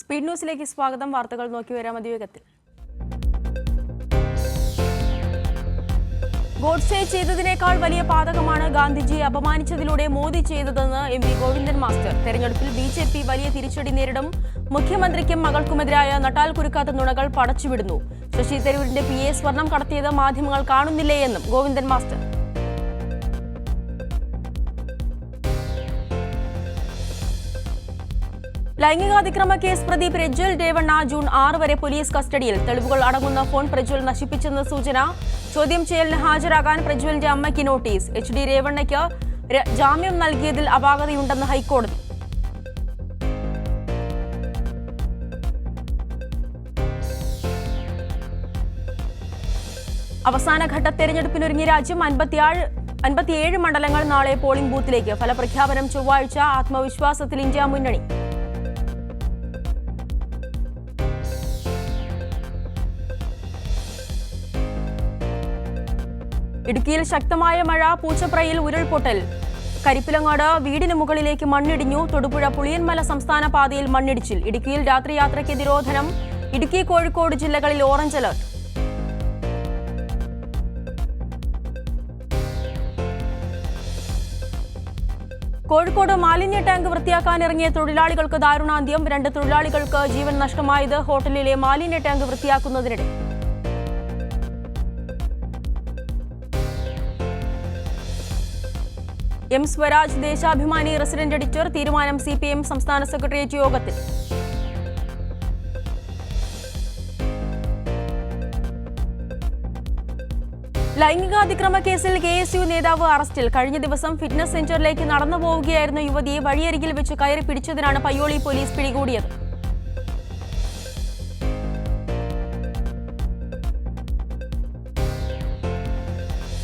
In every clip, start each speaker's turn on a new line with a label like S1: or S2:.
S1: Speed ന്യൂസിലേക്ക് സ്വാഗതം. വാർത്തകൾ നോക്കി വരാം അതിവേഗത്തിൽ. ഗോഡ്സെ ചെയ്തതിനേക്കാൾ വലിയ പാതകമാണ് ഗാന്ധിജിയെ അപമാനിച്ചതിലൂടെ മോദി ചെയ്തതെന്ന് എം.വി. ഗോവിന്ദൻ മാസ്റ്റർ. തെരഞ്ഞെടുപ്പിൽ ബി.ജെ.പി വലിയ തിരിച്ചടി നേരിടും. മുഖ്യമന്ത്രിക്കും മകൾക്കുമെതിരായ നട്ടാൽ കുരുക്കാത്ത നുണകൾ പടച്ചുവിടുന്നു. ശശി തരൂരിന്റെ PA സ്വർണം കടത്തിയത് മാധ്യമങ്ങൾ കാണുന്നില്ലേ എന്നും ഗോവിന്ദൻ മാസ്റ്റർ. ലൈംഗികാതിക്രമ കേസ് പ്രതി പ്രജ്വൽ രേവണ്ണ ജൂൺ 6 വരെ പോലീസ് കസ്റ്റഡിയിൽ. തെളിവുകൾ അടങ്ങുന്ന ഫോൺ പ്രജ്വൽ നശിപ്പിച്ചെന്ന സൂചന. ചോദ്യം ചെയ്യലിന് ഹാജരാകാൻ പ്രജ്വലിന്റെ അമ്മയ്ക്ക് നോട്ടീസ്. HD രേവണ്ണയ്ക്ക് ജാമ്യം നൽകിയതിൽ അപാകതയുണ്ടെന്ന് ഹൈക്കോടതി. അവസാനഘട്ട തെരഞ്ഞെടുപ്പിനൊരുങ്ങി രാജ്യം. 57 മണ്ഡലങ്ങൾ നാളെ പോളിംഗ് ബൂത്തിലേക്ക്. ഫലപ്രഖ്യാപനം ചൊവ്വാഴ്ച. ആത്മവിശ്വാസത്തിൽ ഇന്ത്യ മുന്നണി. ഇടുക്കിയിൽ ശക്തമായ മഴ. പൂച്ചപ്രയിൽ ഉരുൾപൊട്ടൽ. കരിപ്പിലങ്ങാട് വീടിന് മുകളിലേക്ക് മണ്ണിടിഞ്ഞു. തൊടുപുഴ പുളിയൻമല സംസ്ഥാന പാതയിൽ മണ്ണിടിച്ചിൽ. ഇടുക്കിയിൽ രാത്രി യാത്രയ്ക്ക് നിരോധനം. ഇടുക്കി കോഴിക്കോട് ജില്ലകളിൽ ഓറഞ്ച് അലർട്ട്. കോഴിക്കോട് മാലിന്യ ടാങ്ക് വൃത്തിയാക്കാനിറങ്ങിയ തൊഴിലാളികൾക്ക് ദാരുണാന്ത്യം. 2 തൊഴിലാളികൾക്ക് ജീവൻ നഷ്ടമായത് ഹോട്ടലിലെ മാലിന്യ ടാങ്ക് വൃത്തിയാക്കുന്നതിനിടെ. M Swaraj Deshabhimani resident editor. തീരുമാനം CPM സംസ്ഥാന സെക്രട്ടേറിയറ്റ് യോഗത്തിൽ. ലൈംഗികാതിക്രമ കേസിൽ KSU നേതാവ് അറസ്റ്റിൽ. കഴിഞ്ഞ ദിവസം ഫിറ്റ്നസ് സെന്ററിലേക്ക് നടന്നു പോവുകയായിരുന്ന യുവതിയെ വഴിയരികിൽ വെച്ച് കയറി പിടിച്ചതിനാണ് പയ്യോളി പോലീസ് പിടികൂടിയത്.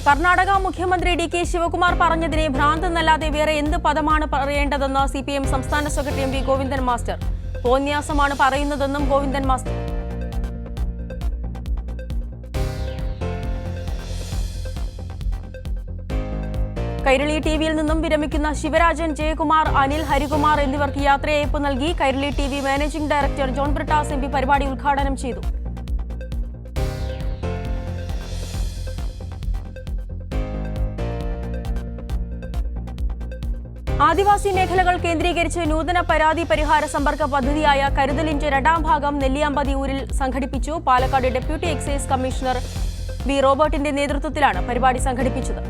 S1: കർണാടക മുഖ്യമന്ത്രി DK ശിവകുമാർ പറഞ്ഞതിനെ ഭ്രാന്തെന്നല്ലാതെ വേറെ എന്ത് പദമാണ് പറയേണ്ടതെന്ന് CPM സംസ്ഥാന സെക്രട്ടറി M.V. ഗോവിന്ദൻ മാസ്റ്റർ. തോന്നിയാസമാണ് പറയുന്നതെന്നും ഗോവിന്ദൻ മാസ്റ്റർ. കൈരളി TVയിൽ നിന്നും വിരമിക്കുന്ന ശിവരാജൻ, ജയകുമാർ, അനിൽ, ഹരികുമാർ എന്നിവർക്ക് യാത്രയയപ്പ് നൽകി. Kairali TV managing director John Brittas MP പരിപാടി ഉദ്ഘാടനം ചെയ്തു. ആദിവാസി മേഖലകൾ കേന്ദ്രീകരിച്ച് നൂതന പരാതി പരിഹാര സമ്പർക്ക പദ്ധതിയായ കരുതലിന്റെ 2ാം ഭാഗം നെല്ലിയാമ്പതി ഊരിൽ സംഘടിപ്പിച്ചു. Palakkad deputy excise commissioner V. റോബർട്ടിന്റെ നേതൃത്വത്തിലാണ് പരിപാടി സംഘടിപ്പിച്ചത്.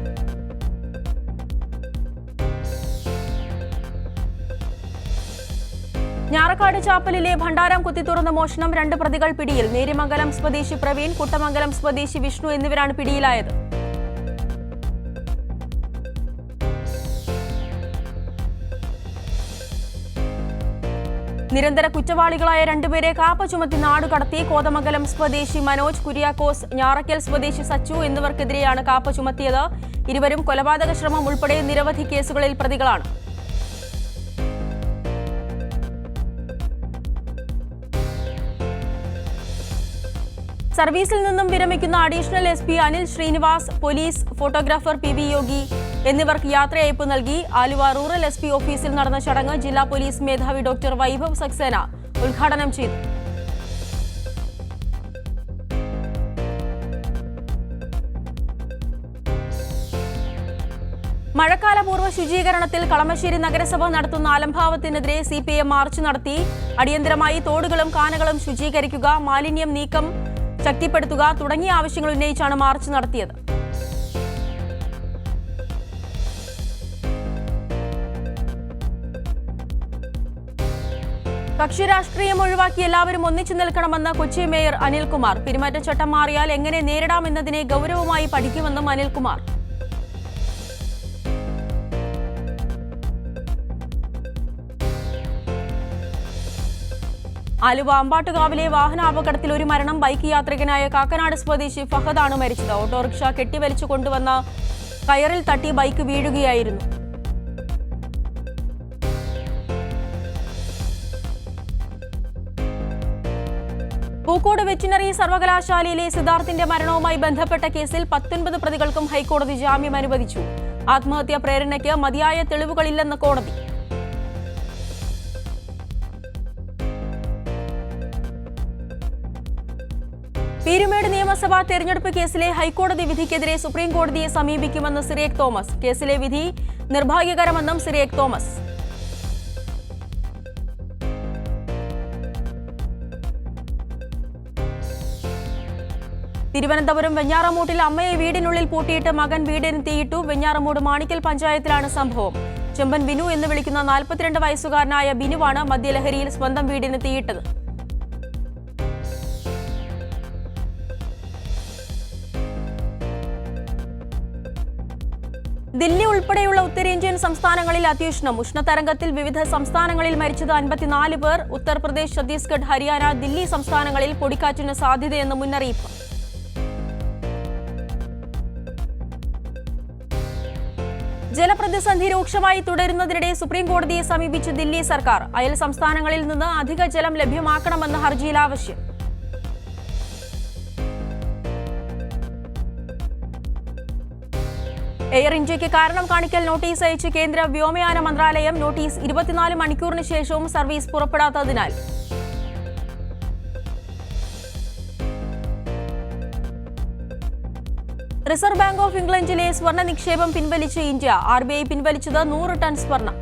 S1: ഞാറക്കാട് ചാപ്പലിലെ ഭണ്ഡാരം കുത്തിത്തുറന്ന മോഷണം. 2 പ്രതികൾ പിടിയിൽ. നേര്യമംഗലം സ്വദേശി പ്രവീൺ, കുട്ടമംഗലം സ്വദേശി വിഷ്ണു എന്നിവരാണ് പിടിയിലായത്. നിരന്തര കുറ്റവാളികളായ 2 പേരെ കാപ്പ ചുമത്തി നാടുകടത്തി. കോതമംഗലം സ്വദേശി മനോജ്, കുര്യാക്കോസ്, ഞാറയ്ക്കൽ സ്വദേശി സച്ചു എന്നിവർക്കെതിരെയാണ് കാപ്പ ചുമത്തിയത്. ഇരുവരും കൊലപാതക ശ്രമം ഉൾപ്പെടെ നിരവധി കേസുകളിൽ പ്രതികളാണ്. സർവീസിൽ നിന്നും വിരമിക്കുന്ന additional SP Anil Srinivas, police photographer PV യോഗി എന്നിവർക്ക് യാത്രയയപ്പ് നൽകി. ആലുവ റൂറൽ SP ഓഫീസിൽ നടന്ന ചടങ്ങ് ജില്ലാ പോലീസ് മേധാവി ഡോക്ടർ വൈഭവ് സക്സേന ഉദ്ഘാടനം ചെയ്തു. മഴക്കാലപൂർവ്വ ശുചീകരണത്തിൽ കളമശ്ശേരി നഗരസഭ നടത്തുന്ന അലംഭാവത്തിനെതിരെ CPM മാർച്ച് നടത്തി. അടിയന്തരമായി തോടുകളും കാനകളും ശുചീകരിക്കുക, മാലിന്യം നീക്കം ശക്തിപ്പെടുത്തുക തുടങ്ങിയ ആവശ്യങ്ങൾ ഉന്നയിച്ചാണ് മാർച്ച് നടത്തിയത്. കക്ഷി രാഷ്ട്രീയം ഒഴിവാക്കി എല്ലാവരും ഒന്നിച്ചു നിൽക്കണമെന്ന് കൊച്ചി മേയർ അനിൽകുമാർ. പെരുമാറ്റച്ചട്ടം മാറിയാൽ എങ്ങനെ നേരിടാമെന്നതിനെ ഗൗരവമായി പഠിക്കുമെന്നും അനിൽകുമാർ. ആലുവ അമ്പാട്ടുകാവിലെ വാഹനാപകടത്തിൽ 1 മരണം. ബൈക്ക് യാത്രികനായ കാക്കനാട് സ്വദേശി ഫഹദാണ് മരിച്ചത്. ഓട്ടോറിക്ഷ കെട്ടിവലിച്ചു കൊണ്ടുവന്ന കയറിൽ തട്ടി ബൈക്ക് വീഴുകയായിരുന്നു. പൂക്കോട് വെറ്റിനറി സർവകലാശാലയിലെ സിദ്ധാർത്ഥിന്റെ മരണവുമായി ബന്ധപ്പെട്ട കേസിൽ 19 പ്രതികൾക്കും ഹൈക്കോടതി ജാമ്യം അനുവദിച്ചു. ആത്മഹത്യാ പ്രേരണയ്ക്ക് മതിയായ തെളിവുകളില്ലെന്ന് കോടതി. പീരുമേട് നിയമസഭാ തെരഞ്ഞെടുപ്പ് കേസിലെ ഹൈക്കോടതി വിധിക്കെതിരെ സുപ്രീംകോടതിയെ സമീപിക്കുമെന്ന് സിറിയക് തോമസ്. കേസിലെ വിധി നിർഭാഗ്യകരമെന്നും സിറിയക് തോമസ്. തിരുവനന്തപുരം വെഞ്ഞാറമൂട്ടിൽ അമ്മയെ വീടിനുള്ളിൽ പൂട്ടിയിട്ട് മകൻ വീടിന് തീയിട്ടു. വെഞ്ഞാറമൂട് മാണിക്കൽ പഞ്ചായത്തിലാണ് സംഭവം. ചെമ്പൻ ബിനു എന്ന് വിളിക്കുന്ന 42 വയസ്സുകാരനായ ബിനുവാണ് മദ്യലഹരിയിൽ സ്വന്തം വീടിന് തീയിട്ടത്. ദില്ലി ഉൾപ്പെടെയുള്ള ഉത്തരേന്ത്യൻ സംസ്ഥാനങ്ങളിൽ അത്യുഷ്ണം. ഉഷ്ണതരംഗത്തിൽ വിവിധ സംസ്ഥാനങ്ങളിൽ മരിച്ചത് 54 പേർ. ഉത്തർപ്രദേശ്, ഛത്തീസ്ഗഡ്, ഹരിയാന, ദില്ലി സംസ്ഥാനങ്ങളിൽ പൊടിക്കാറ്റിന് സാധ്യതയെന്ന് മുന്നറിയിപ്പ്. ജലപ്രതിസന്ധി രൂക്ഷമായി തുടരുന്നതിനിടെ സുപ്രീംകോടതിയെ സമീപിച്ച് ദില്ലി സർക്കാർ. അയൽ സംസ്ഥാനങ്ങളിൽ നിന്ന് അധിക ജലം ലഭ്യമാക്കണമെന്ന് ഹർജിയിൽ ആവശ്യം. എയർ ഇന്ത്യയ്ക്ക് കാരണം കാണിക്കൽ നോട്ടീസ് അയച്ച് കേന്ദ്ര വ്യോമയാന മന്ത്രാലയം. നോട്ടീസ് 24 മണിക്കൂറിന് ശേഷവും സർവീസ് പുറപ്പെടാത്തതിനാൽ. റിസർവ് ബാങ്ക് ഓഫ് ഇംഗ്ലണ്ടിലെ സ്വർണ്ണ നിക്ഷേപം പിൻവലിച്ച് ഇന്ത്യ. RBI പിൻവലിച്ചത് 100 ടൺ സ്വർണം.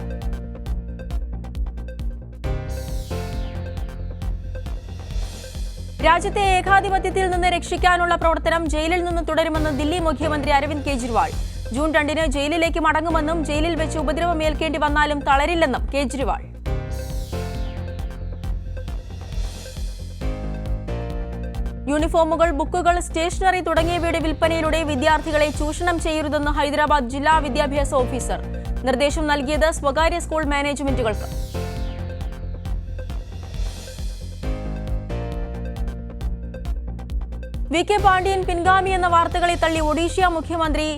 S1: രാജ്യത്തെ ഏകാധിപത്യത്തിൽ നിന്ന് രക്ഷിക്കാനുള്ള പ്രവർത്തനം ജയിലിൽ നിന്ന് തുടരുമെന്ന് ദില്ലി മുഖ്യമന്ത്രി അരവിന്ദ് കെജ്രിവാൾ. ജൂൺ 2-ന് ജയിലിലേക്ക് മടങ്ങുമെന്നും ജയിലിൽ വെച്ച് ഉപദ്രവമേൽക്കേണ്ടി വന്നാലും തളരില്ലെന്നും കെജ്രിവാൾ. യൂണിഫോമുകൾ, ബുക്കുകൾ, സ്റ്റേഷനറി തുടങ്ങിയവയുടെ വിൽപ്പനയിലൂടെ വിദ്യാർത്ഥികളെ ചൂഷണം ചെയ്യരുതെന്ന് ഹൈദരാബാദ് ജില്ലാ വിദ്യാഭ്യാസ ഓഫീസർ. നിർദ്ദേശം നൽകിയത് സ്വകാര്യ സ്കൂൾ മാനേജ്മെന്റുകൾക്ക്. VK പാണ്ഡ്യൻ പിൻഗാമിയെന്ന വാർത്തകളെ തള്ളി ഒഡീഷ മുഖ്യമന്ത്രി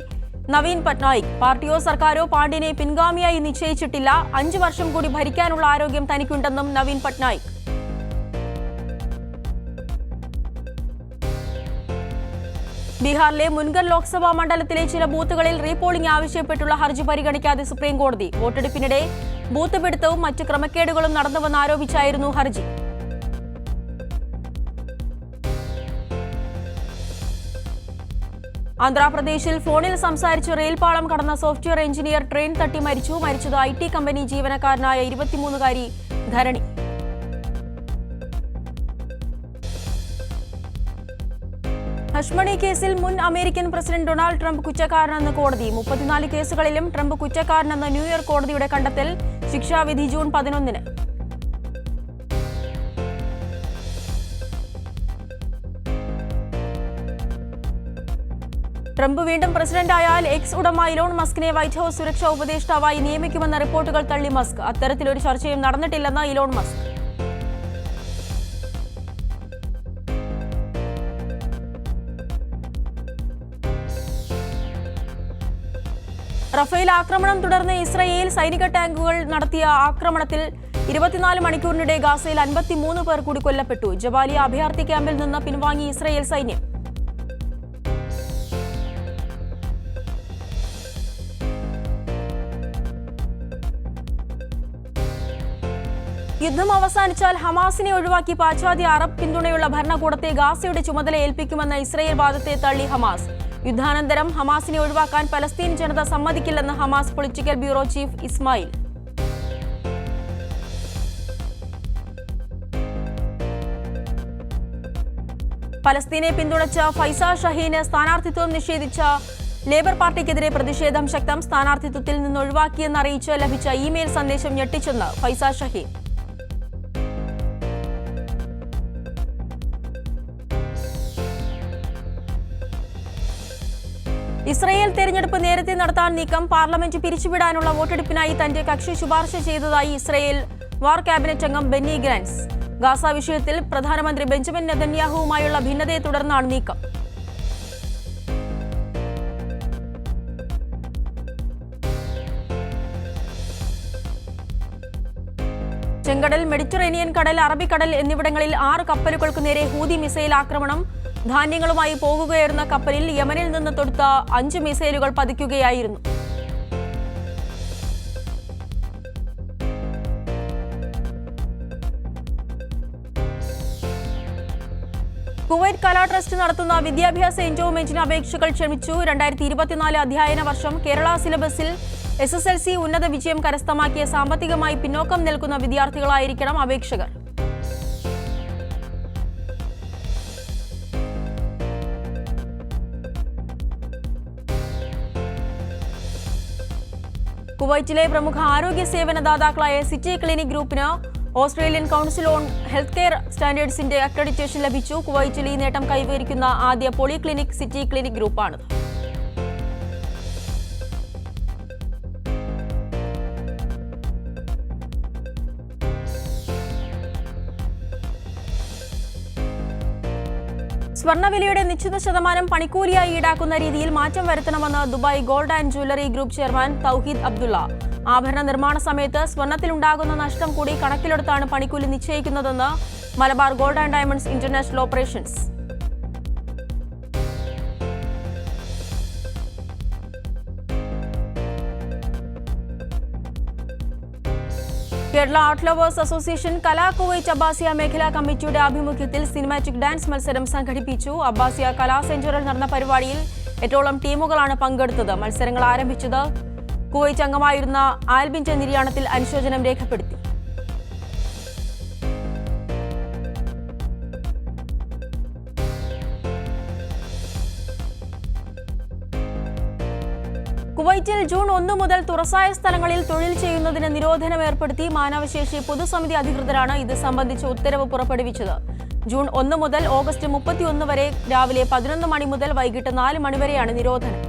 S1: നവീൻ പട്നായിക്. പാർട്ടിയോ സർക്കാരോ പാണ്ഡ്യനെ പിൻഗാമിയായി നിശ്ചയിച്ചിട്ടില്ല. 5 വർഷം കൂടി ഭരിക്കാനുള്ള ആരോഗ്യം തനിക്കുണ്ടെന്നും നവീൻ പട്നായിക്. ബീഹാറിലെ മുൻഗർ ലോക്സഭാ മണ്ഡലത്തിലെ ചില ബൂത്തുകളിൽ റീപോളിംഗ് ആവശ്യപ്പെട്ടുള്ള ഹർജി പരിഗണിക്കാതെ സുപ്രീംകോടതി. വോട്ടെടുപ്പിനിടെ ബൂത്ത് പിടുത്തവും മറ്റ് ക്രമക്കേടുകളും നടന്നുവെന്ന് ആരോപിച്ചായിരുന്നു ഹർജി. ആന്ധ്രാപ്രദേശിൽ ഫോണിൽ സംസാരിച്ച് റെയിൽപാളം കടന്ന സോഫ്റ്റ്വെയർ എഞ്ചിനീയർ ട്രെയിൻ തട്ടി മരിച്ചു. മരിച്ചത് IT കമ്പനി ജീവനക്കാരനായ 23-കാരി ധരണി. ഹഷ്മണി കേസിൽ മുൻ അമേരിക്കൻ പ്രസിഡന്റ് ഡൊണാൾഡ് ട്രംപ് കുറ്റക്കാരനെന്ന് കോടതി. 34 കേസുകളിലും ട്രംപ് കുറ്റക്കാരനെന്ന് ന്യൂയോർക്ക് കോടതിയുടെ കണ്ടെത്തൽ. ശിക്ഷാവിധി ജൂൺ 11-ന്. ട്രംപ് വീണ്ടും പ്രസിഡന്റായാൽ എക്സ് ഉടമ ഇലോൺ മസ്കിനെ വൈറ്റ് ഹൌസ് സുരക്ഷാ ഉപദേഷ്ടാവായി നിയമിക്കുമെന്ന റിപ്പോർട്ടുകൾ തള്ളി മസ്ക്. അത്തരത്തിലൊരു ചർച്ചയും നടന്നിട്ടില്ലെന്ന് ഇലോൺ മസ്ക്. റഫേൽ ആക്രമണം തുടർന്ന് ഇസ്രയേൽ സൈനിക ടാങ്കുകൾ നടത്തിയ ആക്രമണത്തിൽ 24 മണിക്കൂറിനിടെ ഗാസയിൽ 53 പേർ കൂടി കൊല്ലപ്പെട്ടു. ജബാലിയ അഭയാർത്ഥി ക്യാമ്പിൽ നിന്ന് പിൻവാങ്ങി ഇസ്രയേൽ സൈന്യം. യുദ്ധം അവസാനിച്ചാൽ ഹമാസിനെ ഒഴിവാക്കി പാശ്ചാത്യ അറബ് പിന്തുണയുള്ള ഭരണകൂടത്തെ ഗാസയുടെ ചുമതല ഏൽപ്പിക്കുമെന്ന ഇസ്രയേൽ വാദത്തെ തള്ളി ഹമാസ്. യുദ്ധാനന്തരം ഹമാസിനെ ഒഴിവാക്കാൻ പലസ്തീൻ ജനത സമ്മതിക്കില്ലെന്ന് Hamas political bureau chief Ismail. പലസ്തീനെ പിന്തുണച്ച ഫൈസ ഷഹീന് സ്ഥാനാർത്ഥിത്വം നിഷേധിച്ച ലേബർ പാർട്ടിക്കെതിരെ പ്രതിഷേധം ശക്തം. സ്ഥാനാർത്ഥിത്വത്തിൽ നിന്ന് ഒഴിവാക്കിയെന്നറിയിച്ച് ലഭിച്ച ഇമെയിൽ സന്ദേശം ഞെട്ടിച്ചെന്ന് ഫൈസ ഷഹീൻ. ഇസ്രയേൽ തെരഞ്ഞെടുപ്പ് നേരത്തെ നടത്താൻ നീക്കം. പാർലമെന്റ് പിരിച്ചുവിടാനുള്ള വോട്ടെടുപ്പിനായി തന്റെ കക്ഷി ശുപാർശ ചെയ്തതായി ഇസ്രയേൽ വാർ ക്യാബിനറ്റ് അംഗം ബെന്നി ഗാൻസ്. ഗാസ വിഷയത്തിൽ പ്രധാനമന്ത്രി ബെഞ്ചമിൻ നെതന്യാഹുവുമായുള്ള ഭിന്നതയെ തുടർന്നാണ് നീക്കം. ചെങ്കടൽ, മെഡിറ്ററേനിയൻ കടൽ, അറബിക്കടൽ എന്നിവിടങ്ങളിൽ 6 കപ്പലുകൾക്ക് നേരെ ഹൂതി മിസൈൽ ആക്രമണം. ധാന്യങ്ങളുമായി പോകുകയായിരുന്ന കപ്പലിൽ യമനിൽ നിന്ന് തൊടുത്ത 5 മിസൈലുകൾ പതിക്കുകയായിരുന്നു. കുവൈറ്റ് കലാ ട്രസ്റ്റ് നടത്തുന്ന വിദ്യാഭ്യാസ എൻഡോവ്മെന്റിന് അപേക്ഷകൾ ക്ഷണിച്ചു. 2024 അധ്യയന വർഷം കേരള സിലബസിൽ SSLC ഉന്നത വിജയം കരസ്ഥമാക്കിയ സാമ്പത്തികമായി പിന്നോക്കം നിൽക്കുന്ന വിദ്യാർത്ഥികളായിരിക്കണം അപേക്ഷകർ. കുവൈറ്റിലെ പ്രമുഖ ആരോഗ്യ സേവന ദാതാക്കളായ സിറ്റി ക്ലിനിക് ഗ്രൂപ്പിന് Australian council on health care സ്റ്റാൻഡേർഡ്സിന്റെ അക്രഡിറ്റേഷൻ ലഭിച്ചു. കുവൈറ്റിൽ ഈ നേട്ടം കൈവരിക്കുന്ന ആദ്യ പോളിക്ലിനിക് സിറ്റി ക്ലിനിക് ഗ്രൂപ്പാണ്. സ്വർണ്ണവിലയുടെ നിശ്ചിത ശതമാനം പണിക്കൂലിയായി ഈടാക്കുന്ന രീതിയിൽ മാറ്റം വരുത്തണമെന്ന് Dubai gold and jewellery group chairman തൗഹീദ് അബ്ദുള്ള. ആഭരണ നിർമ്മാണ സമയത്ത് സ്വർണ്ണത്തിലുണ്ടാകുന്ന നഷ്ടം കൂടി കണക്കിലെടുത്താണ് പണിക്കൂലി നിശ്ചയിക്കുന്നതെന്ന് Malabar gold and diamonds international operations. Kerala art lovers association Kala Kuwait Abbasiya മേഖലാ കമ്മിറ്റിയുടെ ആഭിമുഖ്യത്തിൽ സിനിമാറ്റിക് ഡാൻസ് മത്സരം സംഘടിപ്പിച്ചു. അബ്ബാസിയ കലാ സെന്ററിൽ നടന്ന പരിപാടിയിൽ 8ഓളം ടീമുകളാണ് പങ്കെടുത്തത്. മത്സരങ്ങൾ ആരംഭിച്ചത് കുവൈറ്റ് അംഗമായിരുന്ന ആൽബിന്റെ നിര്യാണത്തിൽ അനുശോചനം രേഖപ്പെടുത്തി. കുവൈറ്റിൽ ജൂൺ 1 മുതൽ തുറസായ സ്ഥലങ്ങളിൽ തൊഴിൽ ചെയ്യുന്നതിന് നിരോധനം ഏർപ്പെടുത്തി. മാനവശേഷി പൊതുസമിതി അധികൃതരാണ് ഇത് സംബന്ധിച്ച് ഉത്തരവ് പുറപ്പെടുവിച്ചത്. ജൂൺ 1 മുതൽ ഓഗസ്റ്റ് 31 വരെ രാവിലെ 11 മണി മുതൽ വൈകിട്ട് 4 മണി വരെയാണ് നിരോധനം.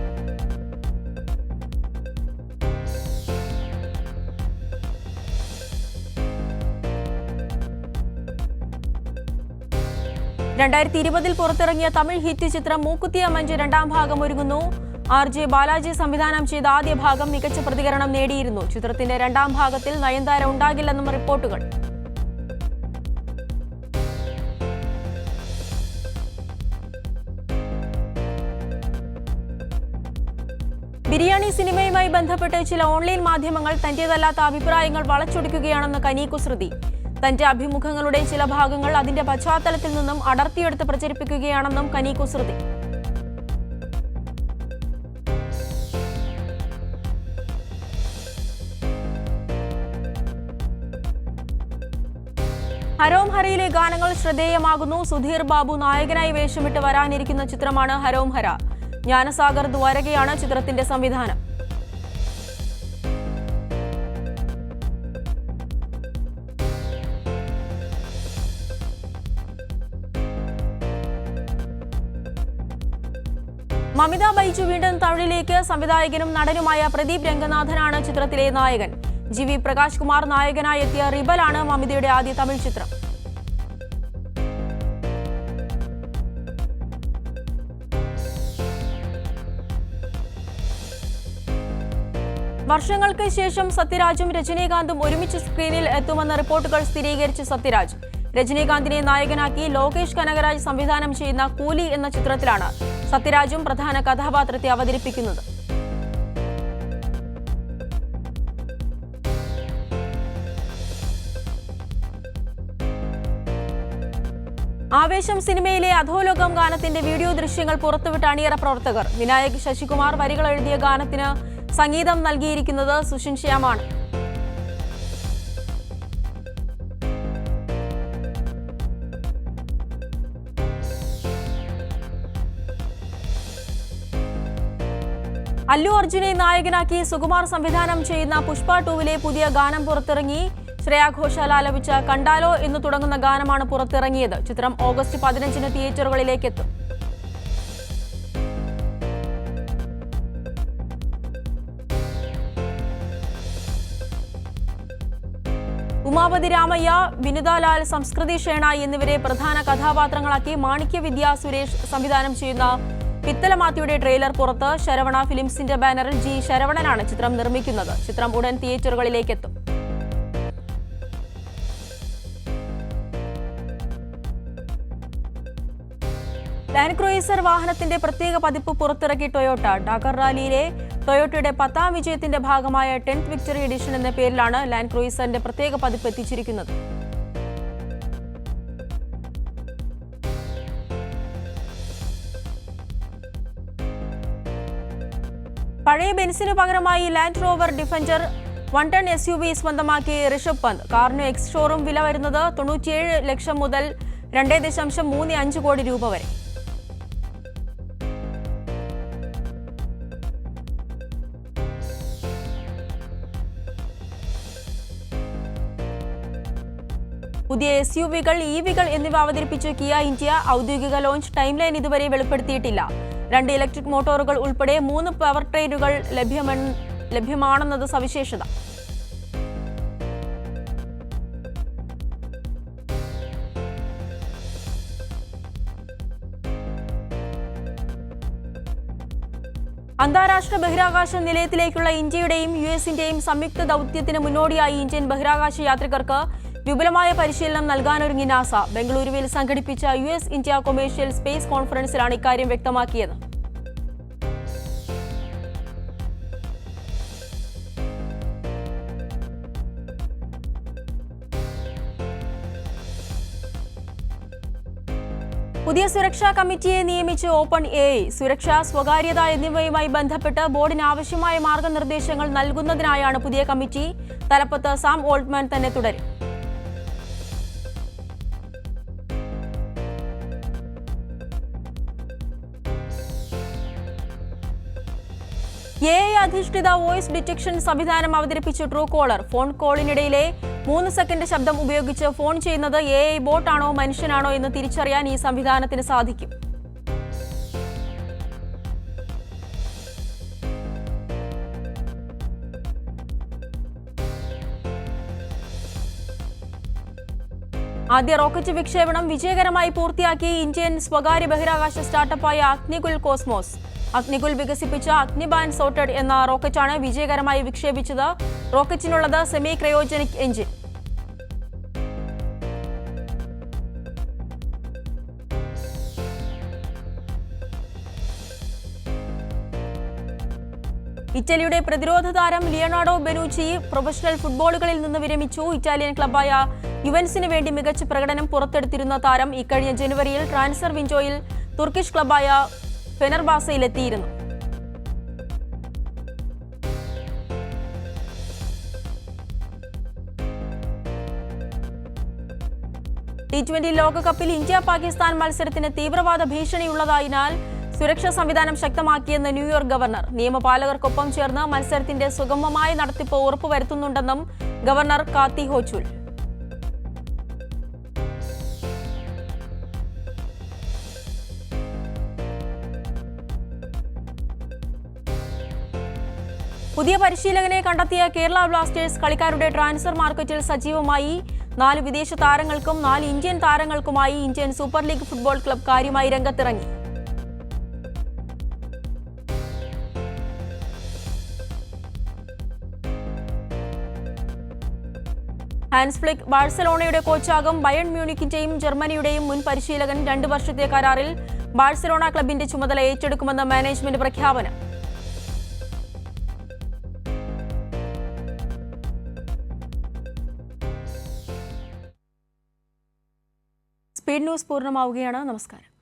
S1: പുറത്തിറങ്ങിയ തമിഴ് ഹിറ്റ് ചിത്രം മൂക്കുത്തിയ മഞ്ച് രണ്ടാം ഭാഗം ഒരുങ്ങുന്നു. RJ ബാലാജി സംവിധാനം ചെയ്ത ആദ്യ ഭാഗം മികച്ച പ്രതികരണം നേടിയിരുന്നു. ചിത്രത്തിന്റെ രണ്ടാം ഭാഗത്തിൽ നയൻതാര ഉണ്ടാകില്ലെന്നും റിപ്പോർട്ടുകൾ. ബിരിയാണി സിനിമയുമായി ബന്ധപ്പെട്ട് ചില ഓൺലൈൻ മാധ്യമങ്ങൾ തന്റേതല്ലാത്ത അഭിപ്രായങ്ങൾ വളച്ചൊടിക്കുകയാണെന്ന് കനി കുസൃതി. തന്റെ അഭിമുഖങ്ങളുടെ ചില ഭാഗങ്ങൾ അതിന്റെ പശ്ചാത്തലത്തിൽ നിന്നും അടർത്തിയെടുത്ത് പ്രചരിപ്പിക്കുകയാണെന്നും കനി കുസൃതി. ഹരോം ഹരയിലെ ഗാനങ്ങൾ ശ്രദ്ധേയമാകുന്നു. സുധീർ ബാബു നായകനായി വേഷമിട്ട് വരാനിരിക്കുന്ന ചിത്രമാണ് ഹരോം ഹര. ജ്ഞാനസാഗർ ദ്വാരകയാണ് ചിത്രത്തിന്റെ സംവിധാനം. മമിത ബൈജു വീണ്ടും തമിഴിലേക്ക്. സംവിധായകനും നടനുമായ പ്രദീപ് രംഗനാഥനാണ് ചിത്രത്തിലെ നായകൻ. GV പ്രകാശ് കുമാർ നായകനായി എത്തിയ റിബലാണ് മമിതയുടെ ആദ്യ തമിഴ് ചിത്രം. വർഷങ്ങൾക്ക് ശേഷം സത്യരാജും രജനീകാന്തും ഒരുമിച്ച് സ്ക്രീനിൽ എത്തുമെന്ന റിപ്പോർട്ടുകൾ സ്ഥിരീകരിച്ച് സത്യരാജ്. രജനീകാന്തിനെ നായകനാക്കി ലോകേഷ് കനകരാജ് സംവിധാനം ചെയ്യുന്ന കൂലി എന്ന ചിത്രത്തിലാണ് സത്യരാജും പ്രധാന കഥാപാത്രത്തെ അവതരിപ്പിക്കുന്നത്. ആവേശം സിനിമയിലെ അധോലോകം ഗാനത്തിന്റെ വീഡിയോ ദൃശ്യങ്ങൾ പുറത്തുവിട്ട അണിയറ പ്രവർത്തകർ. വിനായക് ശശികുമാർ വരികൾ എഴുതിയ ഗാനത്തിന് സംഗീതം നൽകിയിരിക്കുന്നത് സുഷിൻ ശ്യാമാണ്. അല്ലു അർജുനെ നായകനാക്കി സുകുമാർ സംവിധാനം ചെയ്യുന്ന പുഷ്പ 2വിലെ പുതിയ ഗാനം പുറത്തിറങ്ങി. ശ്രേയ ഘോഷാൽ ആലപിച്ച കണ്ടാലോ എന്ന് തുടങ്ങുന്ന ഗാനമാണ് പുറത്തിറങ്ങിയത്. ചിത്രം ഓഗസ്റ്റ് 15 തിയേറ്ററുകളിലേക്ക് എത്തും. ഉമാപതി രാമയ്യ, വിനുതാലാൽ, സംസ്കൃതി ഷേണായി എന്നിവരെ പ്രധാന കഥാപാത്രങ്ങളാക്കി മാണിക്യവിദ്യ സുരേഷ് സംവിധാനം ചെയ്യുന്ന പിത്തല മാത്യുയുടെ ട്രെയിലർ പുറത്ത്. ശരവണ ഫിലിംസിന്റെ ബാനറിൽ G ശരവണനാണ് ചിത്രം നിർമ്മിക്കുന്നത്. ചിത്രം ഉടൻ തിയേറ്ററുകളിലേക്ക് എത്തും. ലാൻഡ് ക്രൂയിസർ വാഹനത്തിന്റെ പ്രത്യേക പതിപ്പ് പുറത്തിറക്കി ടൊയോട്ട. ഡാക്കർ റാലിയിലെ ടൊയോട്ടയുടെ 10ാം വിജയത്തിന്റെ ഭാഗമായ 10th വിക്ടറി എഡിഷൻ എന്ന പേരിലാണ് ലാൻഡ് ക്രൂയിസറിന്റെ പ്രത്യേക പതിപ്പ് എത്തിച്ചിരിക്കുന്നത്. പഴയ ബെൻസിനു പകരമായി land rover defender 1 ton SUV സ്വന്തമാക്കി ഋഷഭ് പന്ത്. കാറിന് എക്സ് ഷോറൂം വില വരുന്നത് 97 ലക്ഷം മുതൽ 2.35 കോടി രൂപ വരെ. പുതിയ SUV-കൾ, EV-കൾ എന്നിവ അവതരിപ്പിച്ച് കിയ ഇന്ത്യ. ഔദ്യോഗിക ലോഞ്ച് ടൈം ലൈൻ ഇതുവരെ വെളിപ്പെടുത്തിയിട്ടില്ല. 2 ഇലക്ട്രിക് മോട്ടോറുകൾ ഉൾപ്പെടെ 3 പവർ ട്രെയിനുകൾ ലഭ്യമാണെന്നത് സവിശേഷത. അന്താരാഷ്ട്ര ബഹിരാകാശ നിലയത്തിലേക്കുള്ള ഇന്ത്യയുടെയും US-ന്റെയും സംയുക്ത ദൗത്യത്തിന് മുന്നോടിയായി ഇന്ത്യൻ ബഹിരാകാശ യാത്രികർക്ക് വിപുലമായ പരിശീലനം നൽകാനൊരുങ്ങി നാസ. ബംഗളൂരുവിൽ സംഘടിപ്പിച്ച US-ഇന്ത്യ കൊമേഴ്ഷ്യൽ സ്പേസ് കോൺഫറൻസിലാണ് ഇക്കാര്യം വ്യക്തമാക്കിയത്. പുതിയ സുരക്ഷാ കമ്മിറ്റിയെ നിയമിച്ച് OpenAI. സുരക്ഷ, സ്വകാര്യത എന്നിവയുമായി ബന്ധപ്പെട്ട് ബോർഡിന് ആവശ്യമായ മാർഗനിർദ്ദേശങ്ങൾ നൽകുന്നതിനായാണ് പുതിയ കമ്മിറ്റി. തലപ്പത്ത് സാം ഓൾട്ട്മാൻ തന്നെ തുടരും. AI അധിഷ്ഠിത വോയിസ് ഡിറ്റക്ഷൻ സംവിധാനം അവതരിപ്പിച്ച് ട്രൂ കോളർ. ഫോൺ കോളിനിടയിലെ 3 സെക്കൻഡ് ശബ്ദം ഉപയോഗിച്ച് ഫോൺ ചെയ്യുന്നത് AI ബോട്ടാണോ മനുഷ്യനാണോ എന്ന് തിരിച്ചറിയാൻ ഈ സംവിധാനത്തിന് സാധിക്കും. ആദ്യ റോക്കറ്റ് വിക്ഷേപണം വിജയകരമായി പൂർത്തിയാക്കി ഇന്ത്യൻ സ്വകാര്യ ബഹിരാകാശ സ്റ്റാർട്ടപ്പായ അഗ്നികുൽ കോസ്മോസ്. അഗ്നികുൽ വികസിപ്പിച്ച അഗ്നിബാൻ സോട്ടഡ് എന്ന റോക്കറ്റാണ് വിജയകരമായി വിക്ഷേപിച്ചത്. റോക്കറ്റിനുള്ളത് സെമി ക്രയോജനിക് എഞ്ചിൻ. ഇറ്റലിയുടെ പ്രതിരോധ താരം ലിയനാർഡോ ബെനൂച്ചി പ്രൊഫഷണൽ ഫുട്ബോളുകളിൽ നിന്ന് വിരമിച്ചു. ഇറ്റാലിയൻ ക്ലബായ യുവൻസിന് വേണ്ടി മികച്ച പ്രകടനം പുറത്തെടുത്തിരുന്ന താരം ഇക്കഴിഞ്ഞ ജനുവരിയിൽ ട്രാൻസ്ഫർ വിൻഡോയിൽ തുർക്കിഷ് ക്ലബായ ഫെനർബാസയിലെത്തിയിരുന്നു. T20 ലോകകപ്പിൽ ഇന്ത്യ-പാകിസ്ഥാൻ മത്സരത്തിന് തീവ്രവാദ ഭീഷണിയുള്ളതിനാൽ സുരക്ഷാ സംവിധാനം ശക്തമാക്കിയെന്ന് ന്യൂയോർക്ക് ഗവർണർ. നിയമപാലകർക്കൊപ്പം ചേർന്ന് മത്സരത്തിന്റെ സുഗമമായ നടത്തിപ്പ് ഉറപ്പുവരുത്തുന്നുണ്ടെന്നും ഗവർണർ കാത്തി ഹോച്ചുൽ. പുതിയ പരിശീലകനെ കണ്ടെത്തിയ കേരള ബ്ലാസ്റ്റേഴ്സ് കളിക്കാരുടെ ട്രാൻസ്ഫർ മാർക്കറ്റിൽ സജീവമായി. 4 വിദേശ താരങ്ങൾക്കും 4 ഇന്ത്യൻ താരങ്ങൾക്കുമായി Indian super league football club കാര്യമായി രംഗത്തിറങ്ങി. ഹാൻസ് ഫ്ലിക്ക് ബാഴ്സലോണയുടെ കോച്ചാകും. ബയൺ മ്യൂണിക്കിന്റെയും ജർമ്മനിയുടെയും മുൻ പരിശീലകൻ 2 വർഷത്തെ കരാറിൽ ബാഴ്സലോണ ക്ലബിന്റെ ചുമതല ഏറ്റെടുക്കുമെന്ന് മാനേജ്മെന്റ് പ്രഖ്യാപനം. സ്പീഡ് ന്യൂസ് പൂർണ്ണമാവുകയാണ്. നമസ്കാരം.